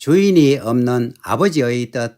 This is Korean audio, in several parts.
주인이 없는 아버지의 뜻.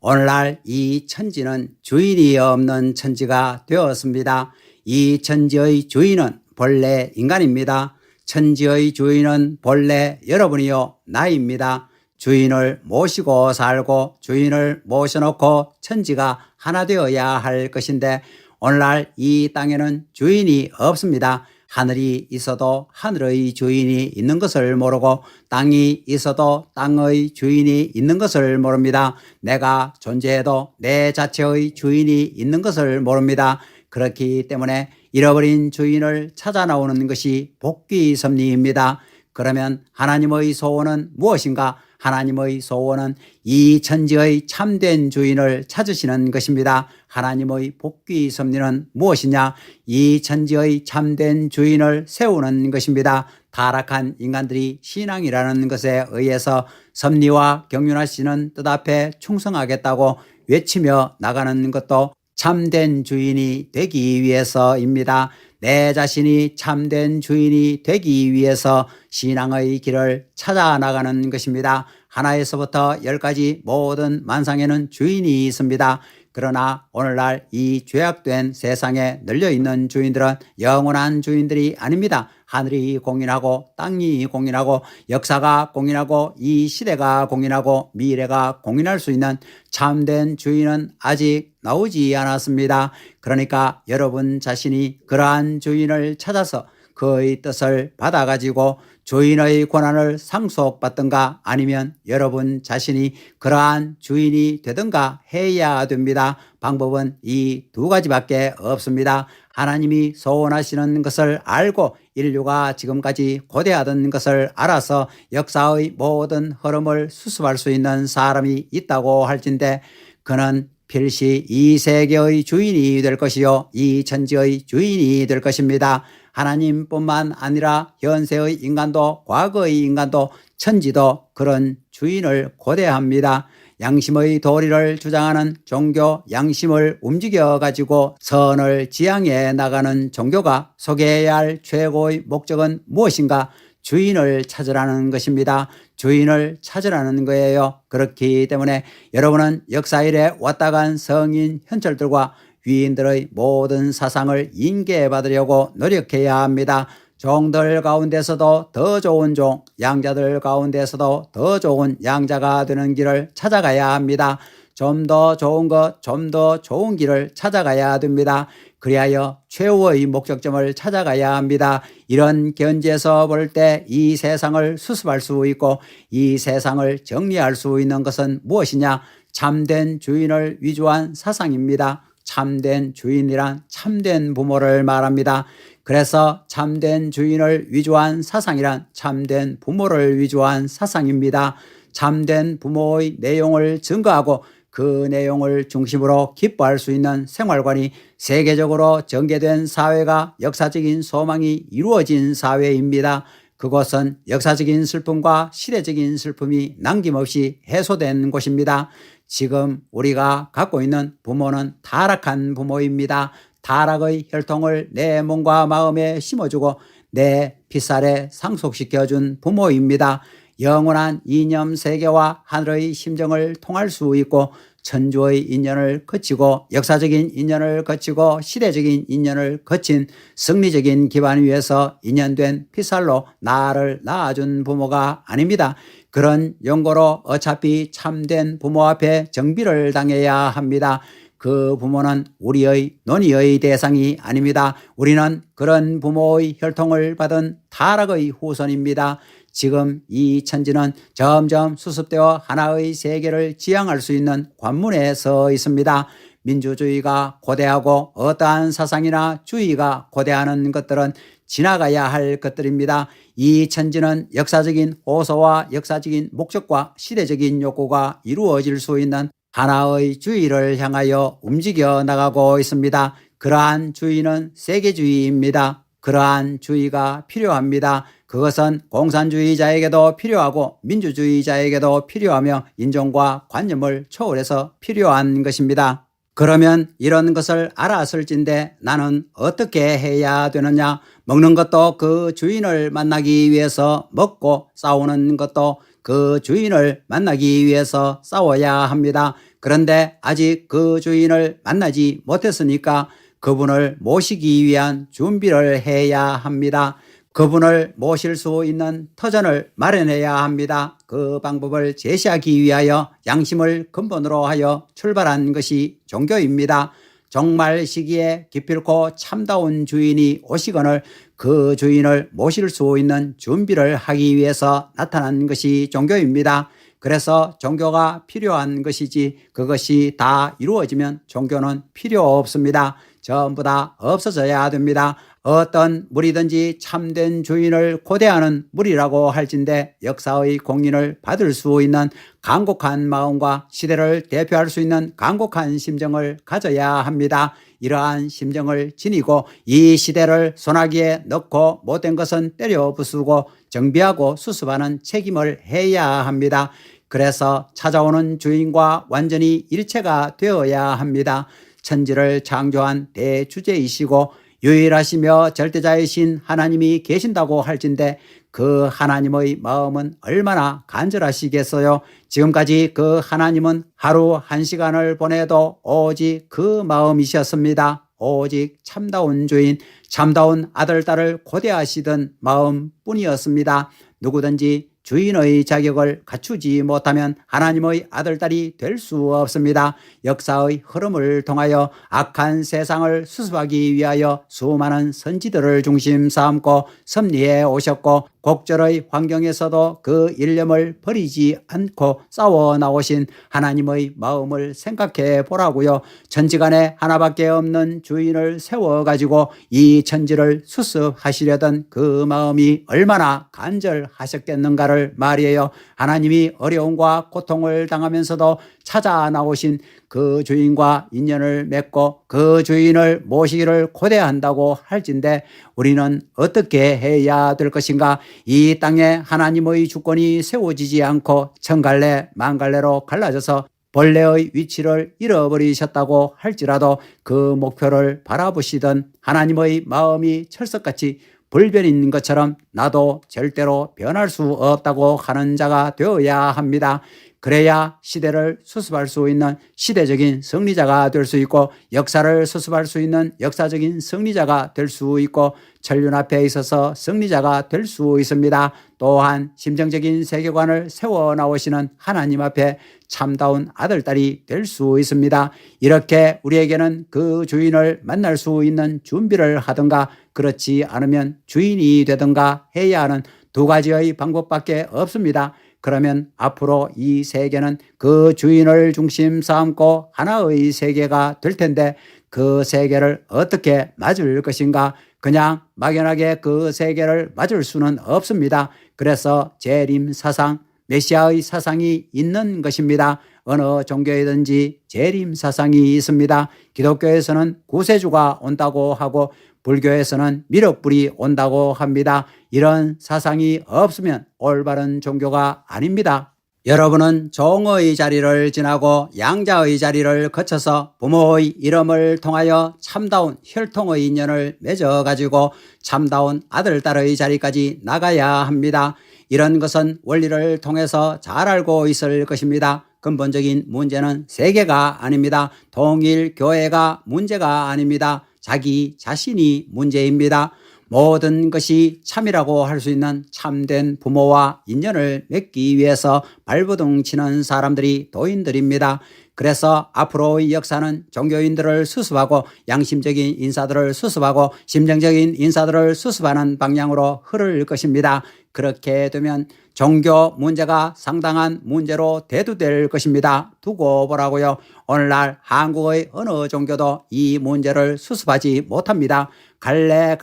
오늘날 이 천지는 주인이 없는 천지가 되었습니다. 이 천지의 주인은 본래 인간입니다. 천지의 주인은 본래 여러분이요 나입니다. 주인을 모시고 살고 주인을 모셔놓고 천지가 하나 되어야 할 것인데 오늘날 이 땅에는 주인이 없습니다. 하늘이 있어도 하늘의 주인이 있는 것을 모르고 땅이 있어도 땅의 주인이 있는 것을 모릅니다. 내가 존재해도 내 자체의 주인이 있는 것을 모릅니다. 그렇기 때문에 잃어버린 주인을 찾아 나오는 것이 복귀 섭리입니다. 그러면 하나님의 소원은 무엇인가? 하나님의 소원은 이 천지의 참된 주인을 찾으시는 것입니다. 하나님의 복귀 섭리는 무엇이냐? 이 천지의 참된 주인을 세우는 것입니다. 타락한 인간들이 신앙이라는 것에 의해서 섭리와 경륜하시는 뜻 앞에 충성하겠다고 외치며 나가는 것도 참된 주인이 되기 위해서입니다. 내 자신이 참된 주인이 되기 위해서 신앙의 길을 찾아 나가는 것입니다. 하나에서부터 10까지 모든 만상에는 주인이 있습니다. 그러나 오늘날 이 죄악된 세상에 널려있는 주인들은 영원한 주인들이 아닙니다. 하늘이 공인하고 땅이 공인하고 역사가 공인하고 이 시대가 공인하고 미래가 공인할 수 있는 참된 주인은 아직 나오지 않았습니다. 그러니까 여러분 자신이 그러한 주인을 찾아서 그의 뜻을 받아가지고 주인의 권한을 상속받든가 아니면 여러분 자신이 그러한 주인이 되든가 해야 됩니다. 방법은 이 두 가지밖에 없습니다. 하나님이 소원하시는 것을 알고 인류가 지금까지 고대하던 것을 알아서 역사의 모든 흐름을 수습할 수 있는 사람이 있다고 할진대 그는 필시 이 세계의 주인이 될 것이요 이 천지의 주인이 될 것입니다. 하나님뿐만 아니라 현세의 인간도 과거의 인간도 천지도 그런 주인을 고대합니다. 양심의 도리를 주장하는 종교 양심을 움직여 가지고 선을 지향해 나가는 종교가 소개해야 할 최고의 목적은 무엇인가? 주인을 찾으라는 것입니다. 주인을 찾으라는 거예요. 그렇기 때문에 여러분은 역사일에 왔다 간 성인 현철들과 위인들의 모든 사상을 인계받으려고 노력해야 합니다. 종들 가운데서도 더 좋은 종, 양자들 가운데서도 더 좋은 양자가 되는 길을 찾아가야 합니다. 좀 더 좋은 것, 좀 더 좋은 길을 찾아가야 됩니다. 그리하여 최후의 목적점을 찾아가야 합니다. 이런 견지에서 볼 때 이 세상을 수습할 수 있고 이 세상을 정리할 수 있는 것은 무엇이냐? 참된 주인을 위주한 사상입니다. 참된 주인이란 참된 부모를 말합니다. 그래서 참된 주인을 위주한 사상이란 참된 부모를 위주한 사상입니다. 참된 부모의 내용을 증거하고 그 내용을 중심으로 기뻐할 수 있는 생활관이 세계적으로 전개된 사회가 역사적인 소망이 이루어진 사회입니다. 그곳은 역사적인 슬픔과 시대적인 슬픔이 남김없이 해소된 곳입니다. 지금 우리가 갖고 있는 부모는 타락한 부모입니다. 타락의 혈통을 내 몸과 마음에 심어주고 내 핏살에 상속시켜준 부모입니다. 영원한 이념 세계와 하늘의 심정을 통할 수 있고 천주의 인연을 거치고 역사적인 인연을 거치고 시대적인 인연을 거친 승리적인 기반 위에서 인연된 핏살로 나를 낳아준 부모가 아닙니다. 그런 용고로 어차피 참된 부모 앞에 정비를 당해야 합니다. 그 부모는 우리의 논의의 대상이 아닙니다. 우리는 그런 부모의 혈통을 받은 타락의 후손입니다. 지금 이 천지는 점점 수습되어 하나의 세계를 지향할 수 있는 관문에 서 있습니다. 민주주의가 고대하고 어떠한 사상이나 주의가 고대하는 것들은 지나가야 할 것들입니다. 이 천지는 역사적인 호소와 역사적인 목적과 시대적인 욕구가 이루어질 수 있는 하나의 주의를 향하여 움직여 나가고 있습니다. 그러한 주의는 세계주의입니다. 그러한 주의가 필요합니다. 그것은 공산주의자에게도 필요하고 민주주의자에게도 필요하며 인종과 관념을 초월해서 필요한 것입니다. 그러면 이런 것을 알았을진데 나는 어떻게 해야 되느냐? 먹는 것도 그 주인을 만나기 위해서 먹고 싸우는 것도 그 주인을 만나기 위해서 싸워야 합니다. 그런데 아직 그 주인을 만나지 못했으니까 그분을 모시기 위한 준비를 해야 합니다. 그분을 모실 수 있는 터전을 마련해야 합니다. 그 방법을 제시하기 위하여 양심을 근본으로 하여 출발한 것이 종교입니다. 종말 시기에 기필코 참다운 주인이 오시거늘 그 주인을 모실 수 있는 준비를 하기 위해서 나타난 것이 종교입니다. 그래서 종교가 필요한 것이지 그것이 다 이루어지면 종교는 필요 없습니다. 전부 다 없어져야 됩니다. 어떤 무리든지 참된 주인을 고대하는 무리라고 할진대 역사의 공인을 받을 수 있는 간곡한 마음과 시대를 대표할 수 있는 간곡한 심정을 가져야 합니다. 이러한 심정을 지니고 이 시대를 소나기에 넣고 못된 것은 때려 부수고 정비하고 수습하는 책임을 해야 합니다. 그래서 찾아오는 주인과 완전히 일체가 되어야 합니다. 천지를 창조한 대주제이시고 유일하시며 절대자이신 하나님이 계신다고 할진대 그 하나님의 마음은 얼마나 간절하시겠어요. 지금까지 그 하나님은 하루 1시간을 보내도 오직 그 마음이셨습니다. 오직 참다운 주인, 참다운 아들, 딸을 고대하시던 마음뿐이었습니다. 누구든지 주인의 자격을 갖추지 못하면 하나님의 아들, 딸이 될 수 없습니다. 역사의 흐름을 통하여 악한 세상을 수습하기 위하여 수많은 선지들을 중심 삼고 섭리해 오셨고 곡절의 환경에서도 그 일념을 버리지 않고 싸워 나오신 하나님의 마음을 생각해 보라고요. 천지간에 하나밖에 없는 주인을 세워가지고 이 천지를 수습하시려던 그 마음이 얼마나 간절하셨겠는가를 말이에요. 하나님이 어려움과 고통을 당하면서도 찾아 나오신 그 주인과 인연을 맺고 그 주인을 모시기를 고대한다고 할진대 우리는 어떻게 해야 될 것인가? 이 땅에 하나님의 주권이 세워지지 않고 천갈래 만갈래로 갈라져서 본래의 위치를 잃어버리셨다고 할지라도 그 목표를 바라보시던 하나님의 마음이 철석같이 불변인 것처럼 나도 절대로 변할 수 없다고 하는 자가 되어야 합니다. 그래야 시대를 수습할 수 있는 시대적인 승리자가 될 수 있고 역사를 수습할 수 있는 역사적인 승리자가 될 수 있고 천륜 앞에 있어서 승리자가 될 수 있습니다. 또한 심정적인 세계관을 세워 나오시는 하나님 앞에 참다운 아들, 딸이 될 수 있습니다. 이렇게 우리에게는 그 주인을 만날 수 있는 준비를 하든가 그렇지 않으면 주인이 되든가 해야 하는 두 가지의 방법밖에 없습니다. 그러면 앞으로 이 세계는 그 주인을 중심 삼고 하나의 세계가 될 텐데 그 세계를 어떻게 맞을 것인가? 그냥 막연하게 그 세계를 맞을 수는 없습니다. 그래서 재림 사상, 메시아의 사상이 있는 것입니다. 어느 종교에든지 재림 사상이 있습니다. 기독교에서는 구세주가 온다고 하고 불교에서는 미륵불이 온다고 합니다. 이런 사상이 없으면 올바른 종교가 아닙니다. 여러분은 종의 자리를 지나고 양자의 자리를 거쳐서 부모의 이름을 통하여 참다운 혈통의 인연을 맺어가지고 참다운 아들, 딸의 자리까지 나가야 합니다. 이런 것은 원리를 통해서 잘 알고 있을 것입니다. 근본적인 문제는 세계가 아닙니다. 통일교회가 문제가 아닙니다. 자기 자신이 문제입니다. 모든 것이 참이라고 할 수 있는 참된 부모와 인연을 맺기 위해서 발버둥 치는 사람들이 도인들입니다. 그래서 앞으로의 역사는 종교인들을 수습하고 양심적인 인사들을 수습하고 심정적인 인사들을 수습하는 방향으로 흐를 것입니다. 그렇게 되면 종교 문제가 상당한 문제로 대두될 것입니다. 두고 보라고요. 오늘날 한국의 어느 종교도 이 문제를 수습하지 못합니다. 갈래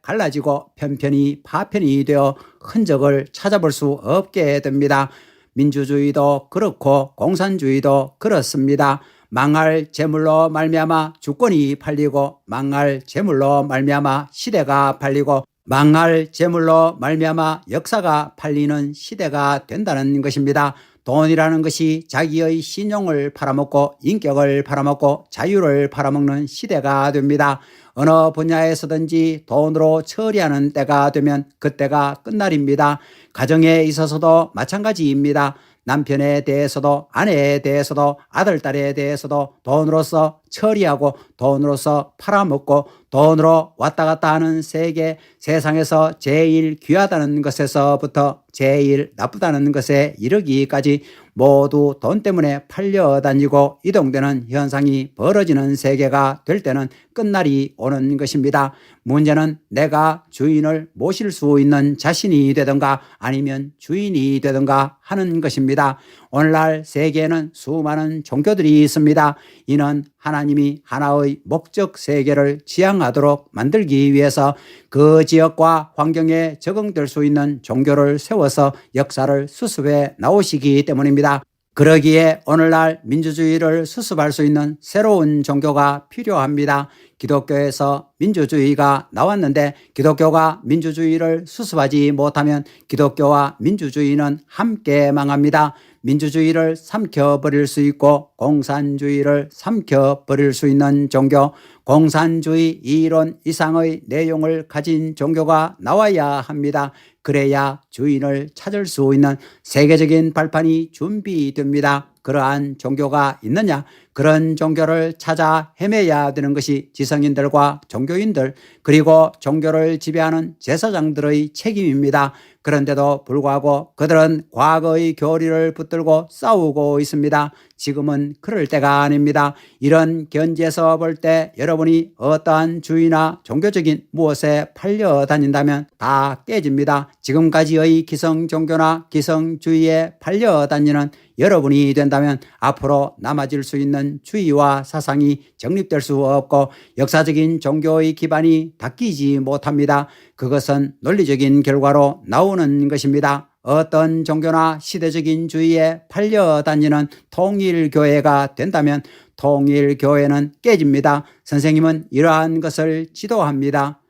갈라지고 편편이 파편이 되어 흔적을 찾아볼 수 없게 됩니다. 민주주의도 그렇고 공산주의도 그렇습니다. 망할 재물로 말미암아 주권이 팔리고 망할 재물로 말미암아 시대가 팔리고 망할 재물로 말미암아 역사가 팔리는 시대가 된다는 것입니다. 돈이라는 것이 자기의 신용을 팔아먹고 인격을 팔아먹고 자유를 팔아먹는 시대가 됩니다. 어느 분야에서든지 돈으로 처리하는 때가 되면 그때가 끝날입니다. 가정에 있어서도 마찬가지입니다. 남편에 대해서도 아내에 대해서도 아들, 딸에 대해서도 돈으로서 처리하고 돈으로서 팔아먹고 돈으로 왔다 갔다 하는 세계, 세상에서 제일 귀하다는 것에서부터 제일 나쁘다는 것에 이르기까지 모두 돈 때문에 팔려다니고 이동되는 현상이 벌어지는 세계가 될 때는 끝날이 오는 것입니다. 문제는 내가 주인을 모실 수 있는 자신이 되든가 아니면 주인이 되든가 하는 것입니다. 오늘날 세계에는 수많은 종교들이 있습니다. 이는 하나님이 하나의 목적 세계를 지향하도록 만들기 위해서 그 지역과 환경에 적응될 수 있는 종교를 세워서 역사를 수습해 나오시기 때문입니다. 그러기에 오늘날 민주주의를 수습할 수 있는 새로운 종교가 필요합니다. 기독교에서 민주주의가 나왔는데 기독교가 민주주의를 수습하지 못하면 기독교와 민주주의는 함께 망합니다. 민주주의를 삼켜버릴 수 있고 공산주의를 삼켜버릴 수 있는 종교, 공산주의 이론 이상의 내용을 가진 종교가 나와야 합니다. 그래야 주인을 찾을 수 있는 세계적인 발판이 준비됩니다. 그러한 종교가 있느냐? 그런 종교를 찾아 헤매야 되는 것이 지성인들과 종교인들 그리고 종교를 지배하는 제사장들의 책임입니다. 그런데도 불구하고 그들은 과거의 교리를 붙들고 싸우고 있습니다. 지금은 그럴 때가 아닙니다. 이런 견지에서 볼 때 여러분이 어떠한 주의나 종교적인 무엇에 팔려 다닌다면 다 깨집니다. 지금까지의 기성 종교나 기성주의에 팔려 다니는 여러분이 된다면 앞으로 남아질 수 있는 주의와 사상이 정립될 수 없고 역사적인 종교의 기반이 닦이지 못합니다. 그것은 논리적인 결과로 나오는 것입니다. 어떤 종교나 시대적인 주의에 팔려다니는 통일교회가 된다면 통일교회는 깨집니다. 선생님은 이러한 것을 지도합니다.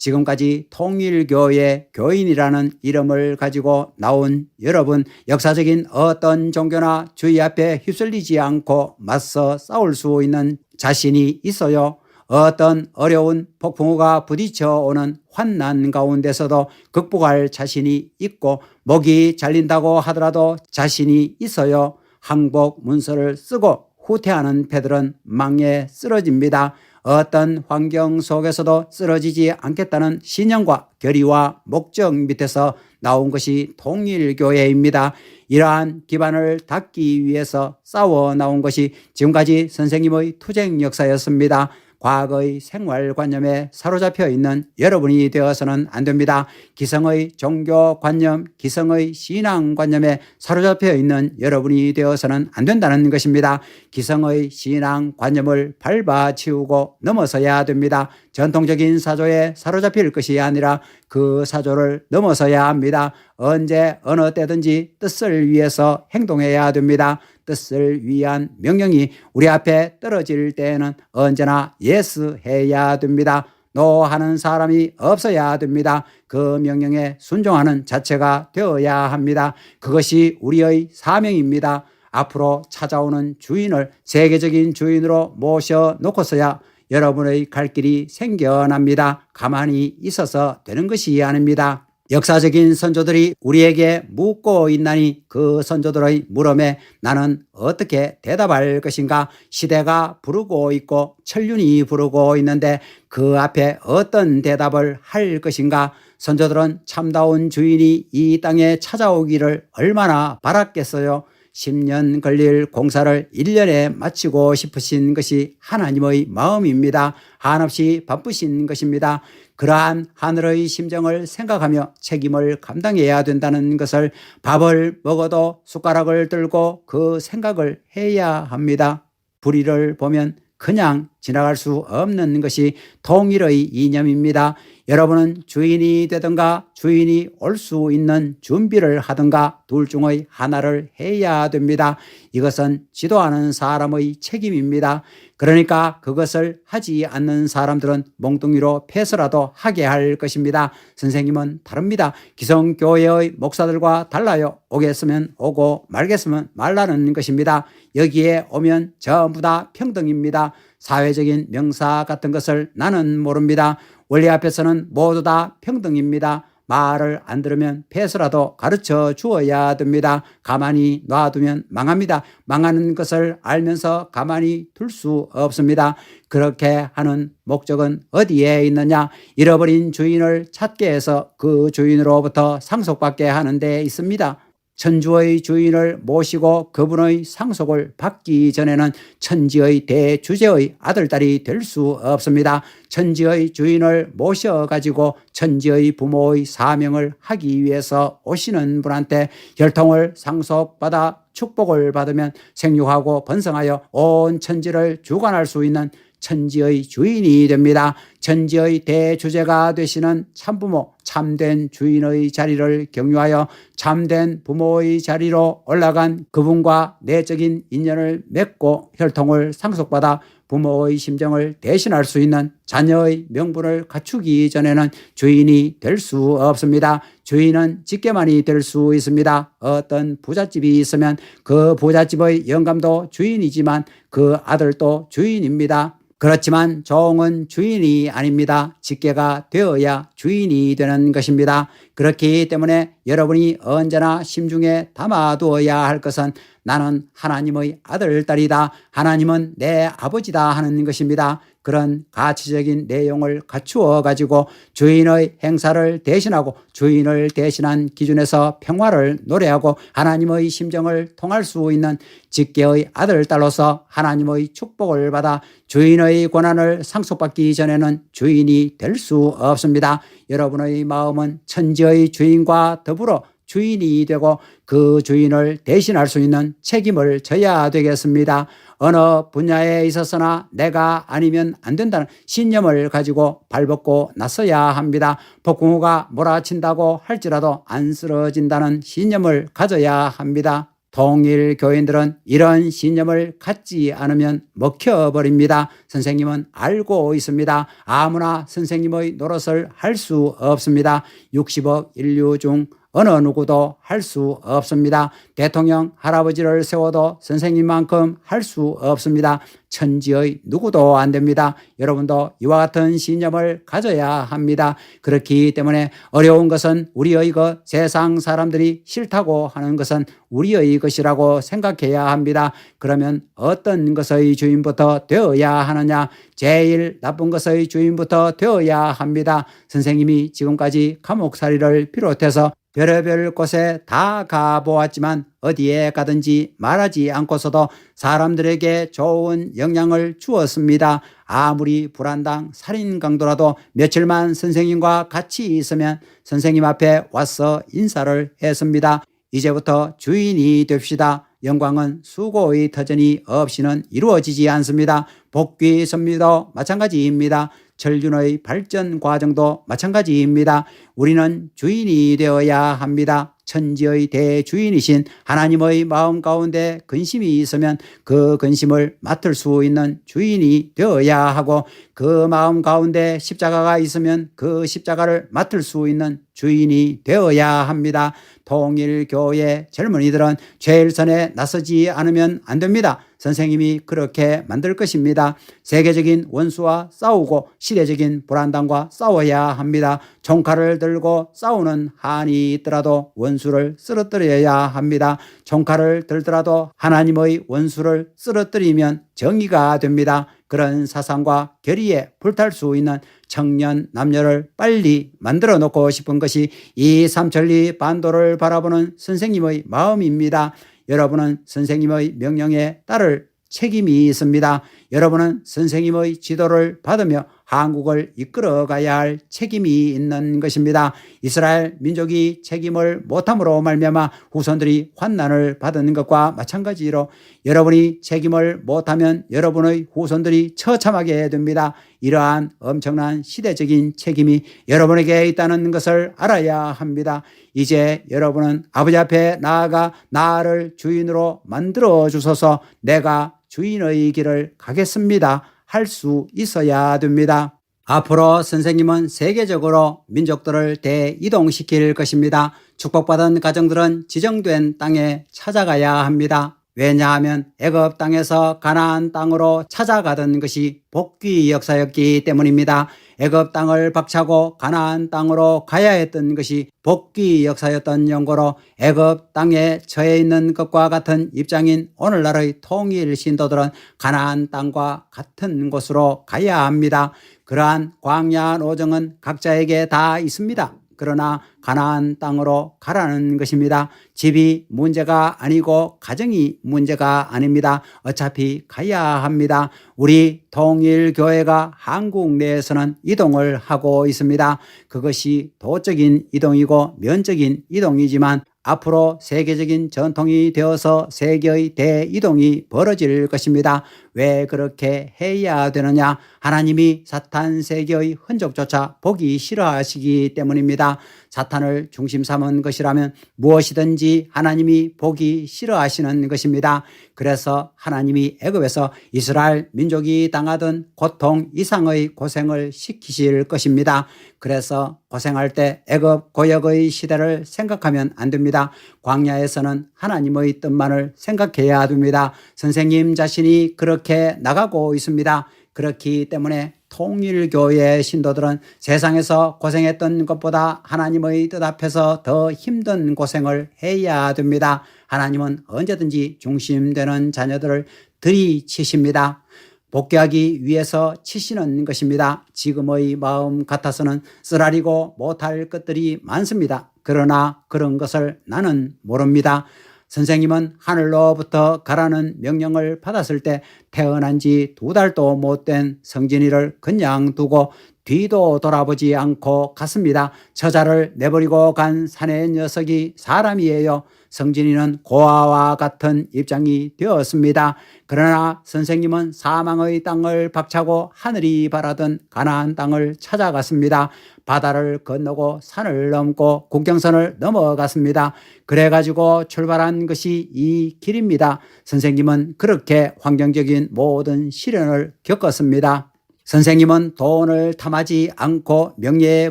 지금까지 통일교회 교인이라는 이름을 가지고 나온 여러분, 역사적인 어떤 종교나 주의 앞에 휩쓸리지 않고 맞서 싸울 수 있는 자신이 있어요. 어떤 어려운 폭풍우가 부딪혀 오는 환난 가운데서도 극복할 자신이 있고 목이 잘린다고 하더라도 자신이 있어요. 항복 문서를 쓰고 후퇴하는 패들은 망에 쓰러집니다. 어떤 환경 속에서도 쓰러지지 않겠다는 신념과 결의와 목적 밑에서 나온 것이 통일교회입니다. 이러한 기반을 닦기 위해서 싸워 나온 것이 지금까지 선생님의 투쟁 역사였습니다. 과거의 생활관념에 사로잡혀 있는 여러분이 되어서는 안 됩니다. 기성의 종교관념, 기성의 신앙관념에 사로잡혀 있는 여러분이 되어서는 안 된다는 것입니다. 기성의 신앙관념을 밟아치우고 넘어서야 됩니다. 전통적인 사조에 사로잡힐 것이 아니라 그 사조를 넘어서야 합니다. 언제 어느 때든지 뜻을 위해서 행동해야 됩니다. 뜻을 위한 명령이 우리 앞에 떨어질 때에는 언제나 예스 해야 됩니다. 노 하는 사람이 없어야 됩니다. 그 명령에 순종하는 자체가 되어야 합니다. 그것이 우리의 사명입니다. 앞으로 찾아오는 주인을 세계적인 주인으로 모셔놓고서야 여러분의 갈 길이 생겨납니다. 가만히 있어서 되는 것이 아닙니다. 역사적인 선조들이 우리에게 묻고 있나니 그 선조들의 물음에 나는 어떻게 대답할 것인가? 시대가 부르고 있고 천륜이 부르고 있는데 그 앞에 어떤 대답을 할 것인가? 선조들은 참다운 주인이 이 땅에 찾아오기를 얼마나 바랐겠어요? 10년 걸릴 공사를 1년에 마치고 싶으신 것이 하나님의 마음입니다. 한없이 바쁘신 것입니다. 그러한 하늘의 심정을 생각하며 책임을 감당해야 된다는 것을 밥을 먹어도 숟가락을 들고 그 생각을 해야 합니다. 불의를 보면 그냥 지나갈 수 없는 것이 통일의 이념입니다. 여러분은 주인이 되든가 주인이 올 수 있는 준비를 하든가 둘 중의 하나를 해야 됩니다. 이것은 지도하는 사람의 책임입니다. 그러니까 그것을 하지 않는 사람들은 몽둥이로 패서라도 하게 할 것입니다. 선생님은 다릅니다. 기성교회의 목사들과 달라요. 오겠으면 오고 말겠으면 말라는 것입니다. 여기에 오면 전부 다 평등입니다. 사회적인 명사 같은 것을 나는 모릅니다. 원리 앞에서는 모두 다 평등입니다. 말을 안 들으면 패서라도 가르쳐 주어야 됩니다. 가만히 놔두면 망합니다. 망하는 것을 알면서 가만히 둘 수 없습니다. 그렇게 하는 목적은 어디에 있느냐? 잃어버린 주인을 찾게 해서 그 주인으로부터 상속받게 하는 데 있습니다. 천주의 주인을 모시고 그분의 상속을 받기 전에는 천지의 대주제의 아들딸이 될 수 없습니다. 천지의 주인을 모셔가지고 천지의 부모의 사명을 하기 위해서 오시는 분한테 혈통을 상속받아 축복을 받으면 생육하고 번성하여 온 천지를 주관할 수 있는 천지의 주인이 됩니다. 천지의 대주제가 되시는 참부모, 참된 주인의 자리를 경유하여 참된 부모의 자리로 올라간 그분과 내적인 인연을 맺고 혈통을 상속받아 부모의 심정을 대신할 수 있는 자녀의 명분을 갖추기 전에는 주인이 될 수 없습니다. 주인은 직계만이 될 수 있습니다. 어떤 부잣집이 있으면 그 부잣집의 영감도 주인이지만 그 아들도 주인입니다. 그렇지만 종은 주인이 아닙니다. 직계가 되어야 주인이 되는 것입니다. 그렇기 때문에 여러분이 언제나 심중에 담아두어야 할 것은 나는 하나님의 아들, 딸이다. 하나님은 내 아버지다 하는 것입니다. 그런 가치적인 내용을 갖추어 가지고 주인의 행사를 대신하고 주인을 대신한 기준에서 평화를 노래하고 하나님의 심정을 통할 수 있는 직계의 아들, 딸로서 하나님의 축복을 받아 주인의 권한을 상속받기 전에는 주인이 될 수 없습니다. 여러분의 마음은 천지의 주인과 더불어 주인이 되고 그 주인을 대신할 수 있는 책임을 져야 되겠습니다. 어느 분야에 있어서나 내가 아니면 안 된다는 신념을 가지고 발벗고 나서야 합니다. 폭풍우가 몰아친다고 할지라도 안 쓰러진다는 신념을 가져야 합니다. 통일 교인들은 이런 신념을 갖지 않으면 먹혀버립니다. 선생님은 알고 있습니다. 아무나 선생님의 노릇을 할 수 없습니다. 60억 인류 중 어느 누구도 할 수 없습니다. 대통령 할아버지를 세워도 선생님만큼 할 수 없습니다. 천지의 누구도 안 됩니다. 여러분도 이와 같은 신념을 가져야 합니다. 그렇기 때문에 어려운 것은 우리의 것, 세상 사람들이 싫다고 하는 것은 우리의 것이라고 생각해야 합니다. 그러면 어떤 것의 주인부터 되어야 하느냐? 제일 나쁜 것의 주인부터 되어야 합니다. 선생님이 지금까지 감옥살이를 비롯해서 별의별 곳에 다 가보았지만 어디에 가든지 말하지 않고서도 사람들에게 좋은 영향을 주었습니다. 아무리 불안당 살인 강도라도 며칠만 선생님과 같이 있으면 선생님 앞에 와서 인사를 했습니다. 이제부터 주인이 됩시다. 영광은 수고의 터전이 없이는 이루어지지 않습니다. 복귀 선미도 마찬가지입니다. 철륜의 발전 과정도 마찬가지입니다. 우리는 주인이 되어야 합니다. 천지의 대주인이신 하나님의 마음 가운데 근심이 있으면 그 근심을 맡을 수 있는 주인이 되어야 하고 그 마음 가운데 십자가가 있으면 그 십자가를 맡을 수 있는 주인이 되어야 합니다. 통일교회 젊은이들은 제일선에 나서지 않으면 안 됩니다. 선생님이 그렇게 만들 것입니다. 세계적인 원수와 싸우고 시대적인 불안당과 싸워야 합니다. 총칼을 들고 싸우는 한이 있더라도 원수를 쓰러뜨려야 합니다. 총칼을 들더라도 하나님의 원수를 쓰러뜨리면 정의가 됩니다. 그런 사상과 결의에 불탈 수 있는 청년 남녀를 빨리 만들어 놓고 싶은 것이 이 삼천리 반도를 바라보는 선생님의 마음입니다. 여러분은 선생님의 명령에 따를 책임이 있습니다. 여러분은 선생님의 지도를 받으며 한국을 이끌어가야 할 책임이 있는 것입니다. 이스라엘 민족이 책임을 못함으로 말미암아 후손들이 환난을 받은 것과 마찬가지로 여러분이 책임을 못하면 여러분의 후손들이 처참하게 됩니다. 이러한 엄청난 시대적인 책임이 여러분에게 있다는 것을 알아야 합니다. 이제 여러분은 아버지 앞에 나아가 나를 주인으로 만들어 주소서, 내가 주인의 길을 가겠습니다 할 수 있어야 됩니다. 앞으로 선생님은 세계적으로 민족들을 대이동시킬 것입니다. 축복받은 가정들은 지정된 땅에 찾아가야 합니다. 왜냐하면 애굽 땅에서 가나안 땅으로 찾아가던 것이 복귀 역사였기 때문입니다. 애굽 땅을 박차고 가나안 땅으로 가야 했던 것이 복귀 역사였던 연고로 애굽 땅에 처해 있는 것과 같은 입장인 오늘날의 통일 신도들은 가나안 땅과 같은 곳으로 가야 합니다. 그러한 광야 노정은 각자에게 다 있습니다. 그러나 가나안 땅으로 가라는 것입니다. 집이 문제가 아니고 가정이 문제가 아닙니다. 어차피 가야 합니다. 우리 통일교회가 한국 내에서는 이동을 하고 있습니다. 그것이 도적인 이동이고 면적인 이동이지만 앞으로 세계적인 전통이 되어서 세계의 대이동이 벌어질 것입니다. 왜 그렇게 해야 되느냐? 하나님이 사탄 세계의 흔적조차 보기 싫어하시기 때문입니다. 사탄을 중심 삼은 것이라면 무엇이든지 하나님이 보기 싫어하시는 것입니다. 그래서 하나님이 애굽에서 이스라엘 민족이 당하던 고통 이상의 고생을 시키실 것입니다. 그래서 고생할 때 애굽 고역의 시대를 생각하면 안 됩니다. 광야에서는 하나님의 뜻만을 생각해야 됩니다. 선생님 자신이 그렇게 나가고 있습니다. 그렇기 때문에 통일교회 신도들은 세상에서 고생했던 것보다 하나님의 뜻 앞에서 더 힘든 고생을 해야 됩니다. 하나님은 언제든지 중심되는 자녀들을 들이치십니다. 복귀하기 위해서 치시는 것입니다. 지금의 마음 같아서는 쓰라리고 못할 것들이 많습니다. 그러나 그런 것을 나는 모릅니다. 선생님은 하늘로부터 가라는 명령을 받았을 때 태어난 지 2달도 못 된 성진이를 그냥 두고 뒤도 돌아보지 않고 갔습니다. 처자를 내버리고 간 사내 녀석이 사람이에요. 성진이는 고아와 같은 입장이 되었습니다. 그러나 선생님은 사망의 땅을 박차고 하늘이 바라던 가나안 땅을 찾아갔습니다. 바다를 건너고 산을 넘고 국경선을 넘어갔습니다. 그래가지고 출발한 것이 이 길입니다. 선생님은 그렇게 환경적인 모든 시련을 겪었습니다. 선생님은 돈을 탐하지 않고 명예에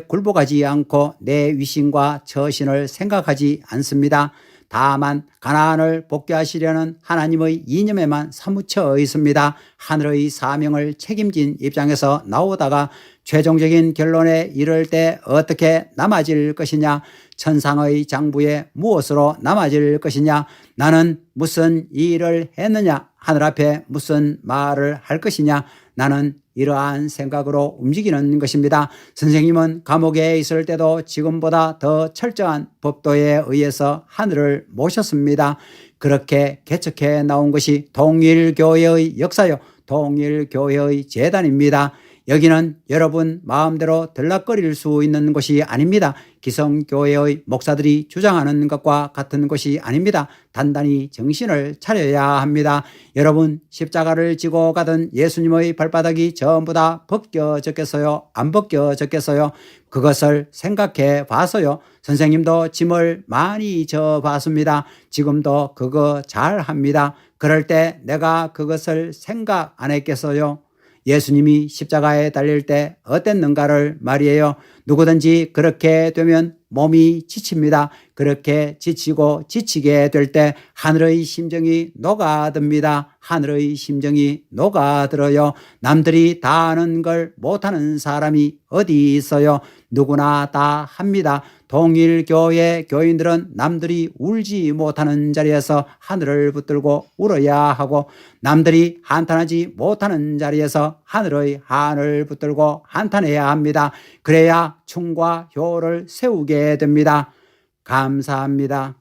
굴복하지 않고 내 위신과 처신을 생각하지 않습니다. 다만 가나안을 복귀하시려는 하나님의 이념에만 사무쳐 있습니다. 하늘의 사명을 책임진 입장에서 나오다가 최종적인 결론에 이를 때 어떻게 남아질 것이냐, 천상의 장부에 무엇으로 남아질 것이냐, 나는 무슨 일을 했느냐, 하늘 앞에 무슨 말을 할 것이냐, 나는 이러한 생각으로 움직이는 것입니다. 선생님은 감옥에 있을 때도 지금보다 더 철저한 법도에 의해서 하늘을 모셨습니다. 그렇게 개척해 나온 것이 통일교회의 역사요, 통일교회의 재단입니다. 여기는 여러분 마음대로 들락거릴 수 있는 곳이 아닙니다. 기성교회의 목사들이 주장하는 것과 같은 곳이 아닙니다. 단단히 정신을 차려야 합니다. 여러분 십자가를 지고 가던 예수님의 발바닥이 전부 다 벗겨졌겠어요? 안 벗겨졌겠어요? 그것을 생각해 봐서요. 선생님도 짐을 많이 져 봤습니다. 지금도 그거 잘 합니다. 그럴 때 내가 그것을 생각 안 했겠어요? 예수님이 십자가에 달릴 때 어땠는가를 말이에요. 누구든지 그렇게 되면 몸이 지칩니다. 그렇게 지치고 지치게 될 때 하늘의 심정이 녹아듭니다. 하늘의 심정이 녹아들어요. 남들이 다 아는 걸 못하는 사람이 어디 있어요? 누구나 다 합니다. 통일교회 교인들은 남들이 울지 못하는 자리에서 하늘을 붙들고 울어야 하고, 남들이 한탄하지 못하는 자리에서 하늘의 한을 붙들고 한탄해야 합니다. 그래야 충과 효를 세우게 됩니다. 감사합니다.